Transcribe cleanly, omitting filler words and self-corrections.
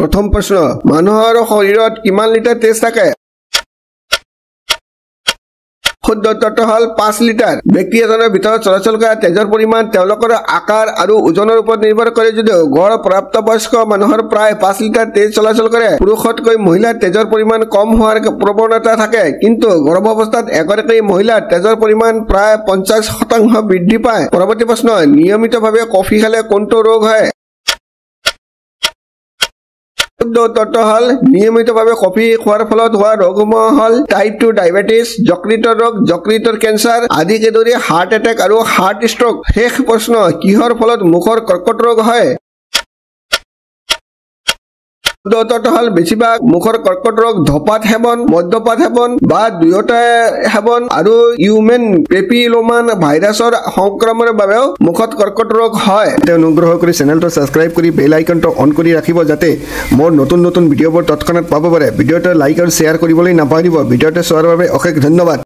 প্ৰথম প্ৰশ্ন মানুহৰ শৰীৰত কিমান লিটাৰ তেজ থাকে শুদ্ধ উত্তৰটো হ'ল 5 লিটাৰ ব্যক্তি এজনৰ ভিতৰত চলাচল কৰা তেজৰ পৰিমাণ তেওঁলোকৰ আকাৰ আৰু ওজনৰ ওপৰত নিৰ্ভৰ কৰে যদিও গড় প্ৰাপ্তবয়স্ক মানুহৰ প্ৰায় 5 লিটাৰ তেজ চলাচল কৰে পুৰুষতকৈ মহিলাৰ তেজৰ পৰিমাণ কম হোৱাৰ প্ৰৱণতা থাকে কিন্তু গৰ্ভাৱস্থাত এগৰাকী মহিলাৰ তেজৰ পৰিমাণ প্ৰায় 50% বৃদ্ধি পায় পৰৱৰ্তী প্ৰশ্ন নিয়মিতভাৱে কফি খালে কোনটো ৰোগ হয় শুদ্ধ উত্তৰটো হ'ল নিয়মিতভাৱে কফি খোৱাৰ ফলত হোৱা ৰোগসমূহ হ'ল টাইপ 2 ডায়েবেটিছ যকৃতৰ ৰোগ যকৃতৰ কেঞ্চাৰ আদিকে ধৰি হাৰ্ট এটেক আৰু হাৰ্ট ষ্ট্ৰোক শেষ প্ৰশ্ন কিহৰ ফলত মুখৰ কৰ্কট ৰোগ হয় শুদ্ধ উত্তৰটো হ'ল বেছিভাগ মুখৰ কৰ্কট ৰোগ ধঁপাত সেৱন মদ্যপান সেৱন বা দুয়োটাই সেৱন আৰু হিউমেন পেপিলোমা ভাইৰাছৰ সংক্ৰমণৰ বাবেও মুখত কৰ্কট ৰোগ হয় অনুগ্ৰহ কৰি চেনেলটো সাবস্ক্ৰাইব কৰি বেল আইকনটো অন কৰি ৰাখিব যাতে মোৰ নতুন নতুন ভিডিঅ'বোৰ তৎক্ষণাত পাব পাৰে ভিডিঅ'টো লাইক আৰু শ্বেয়াৰ কৰিবলৈ নাপাহৰিব ভিডিঅ'টো চোৱাৰ বাবে অশেষ ধন্যবাদ